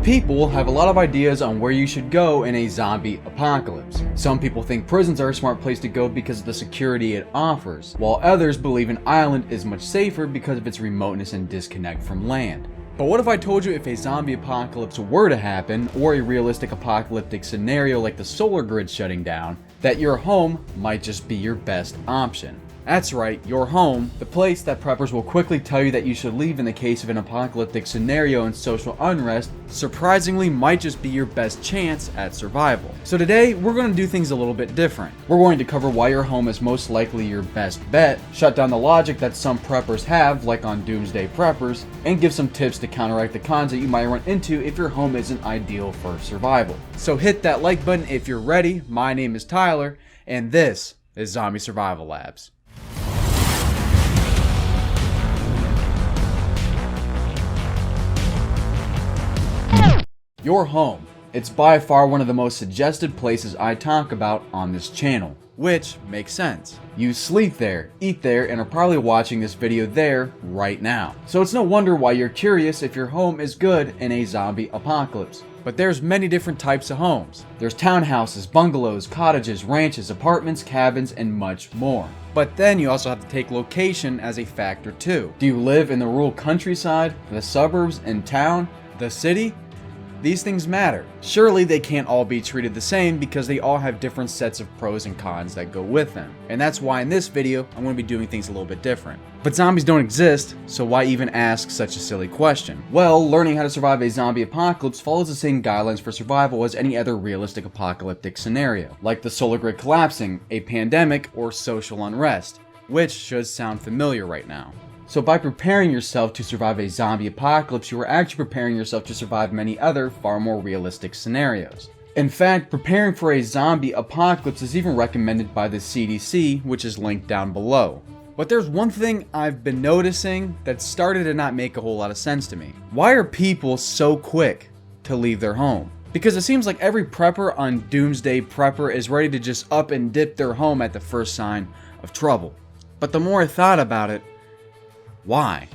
People have a lot of ideas on where you should go in a zombie apocalypse. Some people think prisons are a smart place to go because of the security it offers, while others believe an island is much safer because of its remoteness and disconnect from land. But what if I told you if a zombie apocalypse were to happen, or a realistic apocalyptic scenario like the solar grid shutting down, that your home might just be your best option? That's right, your home, the place that preppers will quickly tell you that you should leave in the case of an apocalyptic scenario and social unrest, surprisingly might just be your best chance at survival. So today, we're going to do things a little bit different. We're going to cover why your home is most likely your best bet, shut down the logic that some preppers have, like on Doomsday Preppers, and give some tips to counteract the cons that you might run into if your home isn't ideal for survival. So hit that like button if you're ready. My name is Tyler, and this is Zombie Survival Labs. Your home. It's by far one of the most suggested places I talk about on this channel, which makes sense. You sleep there, eat there, and are probably watching this video there right now. So it's no wonder why you're curious if your home is good in a zombie apocalypse. But there's many different types of homes. There's townhouses, bungalows, cottages, ranches, apartments, cabins, and much more. But then you also have to take location as a factor too. Do you live in the rural countryside, the suburbs, in town, the city? These things matter. Surely they can't all be treated the same because they all have different sets of pros and cons that go with them. And that's why in this video, I'm going to be doing things a little bit different. But zombies don't exist, so why even ask such a silly question? Well, learning how to survive a zombie apocalypse follows the same guidelines for survival as any other realistic apocalyptic scenario, like the solar grid collapsing, a pandemic, or social unrest, which should sound familiar right now. So by preparing yourself to survive a zombie apocalypse, you are actually preparing yourself to survive many other far more realistic scenarios. In fact, preparing for a zombie apocalypse is even recommended by the CDC, which is linked down below. But there's one thing I've been noticing that started to not make a whole lot of sense to me. Why are people so quick to leave their home? Because it seems like every prepper on Doomsday Prepper is ready to just up and dip their home at the first sign of trouble. But the more I thought about it, why?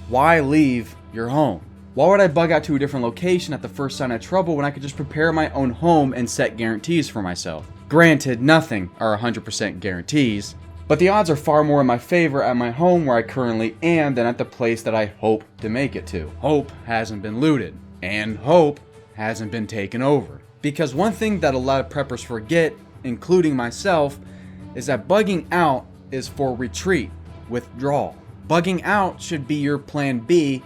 Why leave your home? Why would I bug out to a different location at the first sign of trouble when I could just prepare my own home and set guarantees for myself? Granted, nothing are 100% guarantees, but the odds are far more in my favor at my home where I currently am than at the place that I hope to make it to. Hope hasn't been looted, and hope hasn't been taken over. Because one thing that a lot of preppers forget, including myself, is that bugging out is for retreat, withdrawal. Bugging out should be your plan B,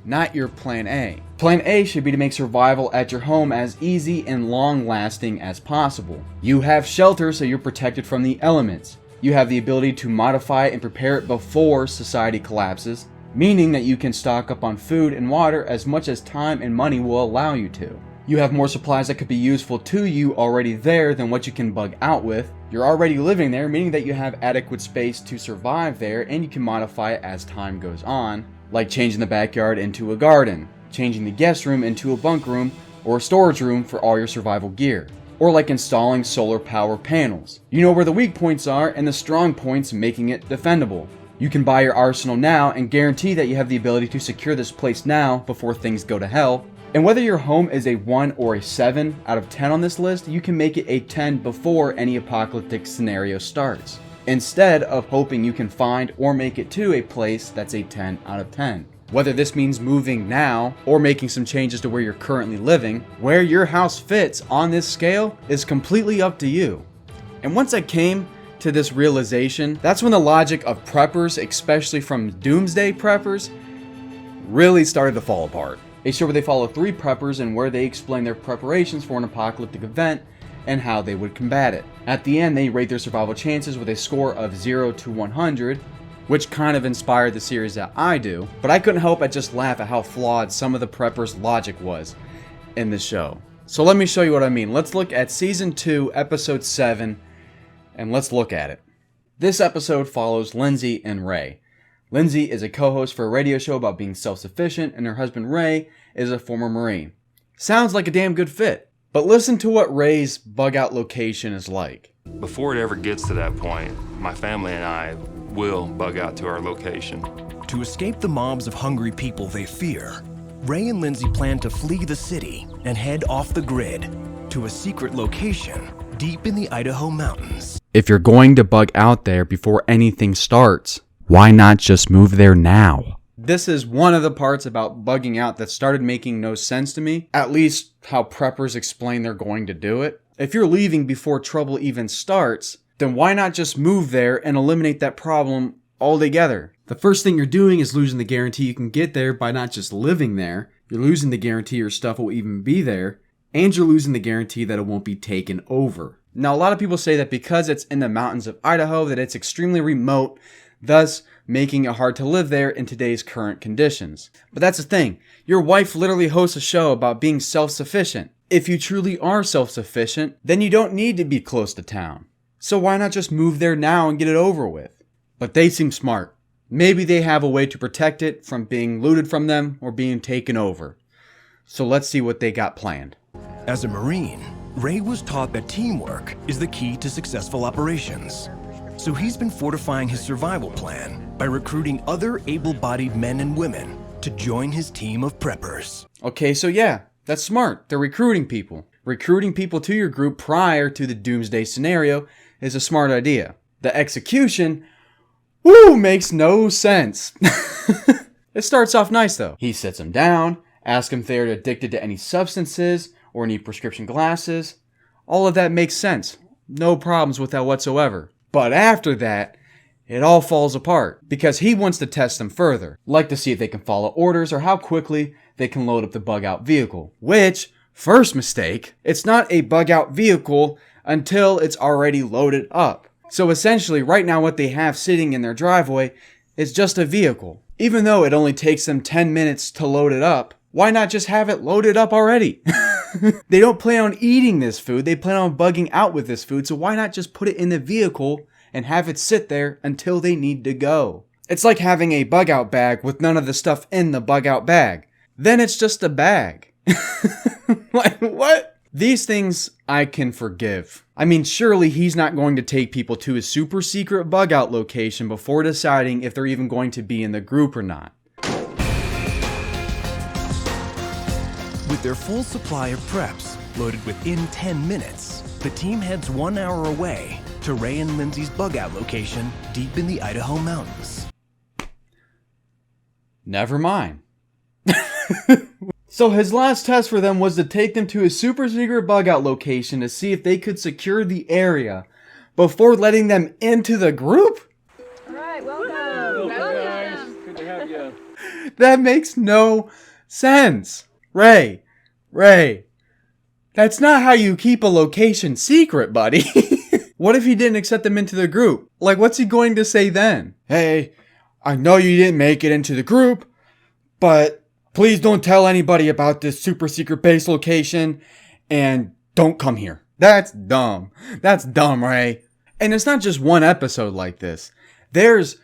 not your plan A. Plan A should be to make survival at your home as easy and long-lasting as possible. You have shelter so you're protected from the elements. You have the ability to modify and prepare it before society collapses, meaning that you can stock up on food and water as much as time and money will allow you to. You have more supplies that could be useful to you already there than what you can bug out with. You're already living there, meaning that you have adequate space to survive there, and you can modify it as time goes on, like changing the backyard into a garden, changing the guest room into a bunk room, or a storage room for all your survival gear, or like installing solar power panels. You know where the weak points are and the strong points, making it defendable. You can buy your arsenal now and guarantee that you have the ability to secure this place now before things go to hell. And whether your home is a 1 or a 7 out of 10 on this list, you can make it a 10 before any apocalyptic scenario starts, instead of hoping you can find or make it to a place that's a 10 out of 10. Whether this means moving now or making some changes to where you're currently living, where your house fits on this scale is completely up to you. And once I came to this realization, that's when the logic of preppers, especially from Doomsday Preppers, really started to fall apart. A show where they follow 3 preppers and where they explain their preparations for an apocalyptic event and how they would combat it. At the end, they rate their survival chances with a score of 0 to 100, which kind of inspired the series that I do, but I couldn't help but just laugh at how flawed some of the preppers' logic was in this show. So let me show you what I mean. Let's look at Season 2, Episode 7, and let's look at it. This episode follows Lindsay and Ray. Lindsay is a co-host for a radio show about being self-sufficient, and her husband Ray is a former Marine. Sounds like a damn good fit. But listen to what Ray's bug-out location is like. Before it ever gets to that point, my family and I will bug out to our location. To escape the mobs of hungry people they fear, Ray and Lindsay plan to flee the city and head off the grid to a secret location deep in the Idaho mountains. If you're going to bug out there before anything starts, why not just move there now? This is one of the parts about bugging out that started making no sense to me, at least how preppers explain they're going to do it. If you're leaving before trouble even starts, then why not just move there and eliminate that problem altogether? The first thing you're doing is losing the guarantee you can get there by not just living there. You're losing the guarantee your stuff will even be there, and you're losing the guarantee that it won't be taken over. Now, a lot of people say that because it's in the mountains of Idaho, that it's extremely remote, thus making it hard to live there in today's current conditions. But that's the thing. Your wife literally hosts a show about being self-sufficient. If you truly are self-sufficient, then you don't need to be close to town. So why not just move there now and get it over with? But they seem smart. Maybe they have a way to protect it from being looted from them or being taken over. So let's see what they got planned. As a Marine, Ray was taught that teamwork is the key to successful operations. So he's been fortifying his survival plan by recruiting other able-bodied men and women to join his team of preppers. Okay, so yeah, that's smart. They're recruiting people. Recruiting people to your group prior to the doomsday scenario is a smart idea. The execution, makes no sense. It starts off nice though. He sits them down, asks them if they're addicted to any substances or need prescription glasses. All of that makes sense. No problems with that whatsoever. But after that, it all falls apart because he wants to test them further, like to see if they can follow orders or how quickly they can load up the bug-out vehicle. Which, first mistake, it's not a bug-out vehicle until it's already loaded up. So essentially, right now what they have sitting in their driveway is just a vehicle. Even though it only takes them 10 minutes to load it up, why not just have it loaded up already? They don't plan on eating this food, they plan on bugging out with this food, so why not just put it in the vehicle and have it sit there until they need to go? It's like having a bug out bag with none of the stuff in the bug out bag. Then it's just a bag. Like, what? These things I can forgive. I mean, surely he's not going to take people to his super secret bug out location before deciding if they're even going to be in the group or not. With their full supply of preps loaded within 10 minutes, the team heads 1 hour away to Ray and Lindsay's bug out location deep in the Idaho mountains. Never mind. So his last test for them was to take them to his super secret bug out location to see if they could secure the area before letting them into the group? Alright, welcome. Welcome, guys. Good to have you. That makes no sense. Ray, that's not how you keep a location secret, buddy. What if he didn't accept them into the group? Like, what's he going to say then? Hey, I know you didn't make it into the group, but please don't tell anybody about this super secret base location and don't come here. That's dumb. That's dumb, Ray. And it's not just one episode like this. There's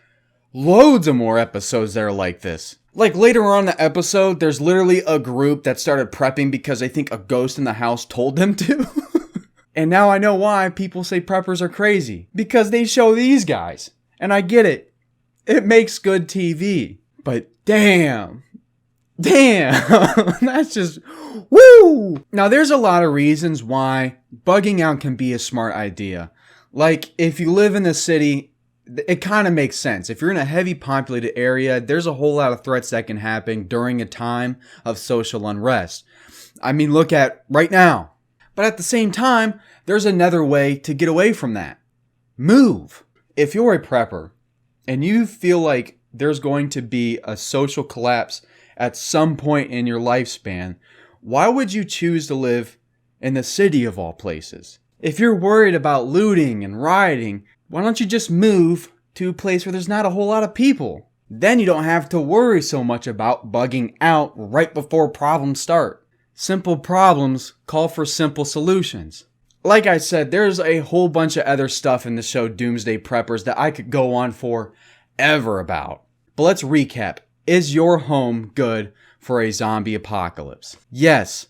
loads of more episodes that are like this. Like later on in the episode, there's literally a group that started prepping because they think a ghost in the house told them to. And now I know why people say preppers are crazy. Because they show these guys. And I get it. It makes good TV. But damn. That's just, woo! Now there's a lot of reasons why bugging out can be a smart idea. Like if you live in the city, it kind of makes sense. If you're in a heavy populated area, there's a whole lot of threats that can happen during a time of social unrest. I mean, look at right now. But at the same time, there's another way to get away from that. Move. If you're a prepper and you feel like there's going to be a social collapse at some point in your lifespan, why would you choose to live in the city of all places? If you're worried about looting and rioting, why don't you just move to a place where there's not a whole lot of people? Then you don't have to worry so much about bugging out right before problems start. Simple problems call for simple solutions. Like I said, there's a whole bunch of other stuff in the show Doomsday Preppers that I could go on for ever about. But let's recap. Is your home good for a zombie apocalypse? Yes,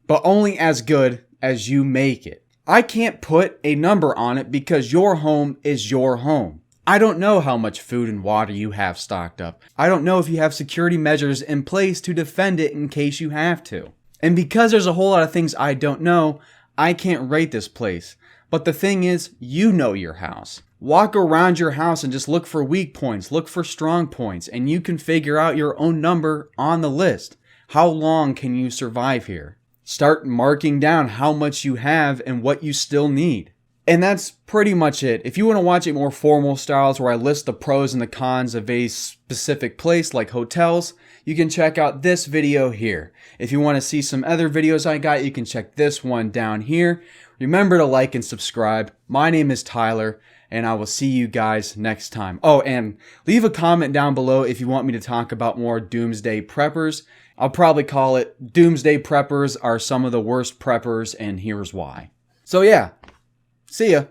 but only as good as you make it. I can't put a number on it because your home is your home. I don't know how much food and water you have stocked up. I don't know if you have security measures in place to defend it in case you have to. And because there's a whole lot of things I don't know, I can't rate this place. But the thing is, you know your house. Walk around your house and just look for weak points, look for strong points, and you can figure out your own number on the list. How long can you survive here? Start marking down how much you have and what you still need. And that's pretty much it. If you want to watch a more formal styles where I list the pros and the cons of a specific place like hotels, you can check out this video here. If you want to see some other videos I got, you can check this one down here. Remember to like and subscribe. My name is Tyler, and I will see you guys next time. Oh, and leave a comment down below if you want me to talk about more doomsday preppers. I'll probably call it Doomsday Preppers Are Some of the Worst Preppers, and Here's Why. So yeah. See ya.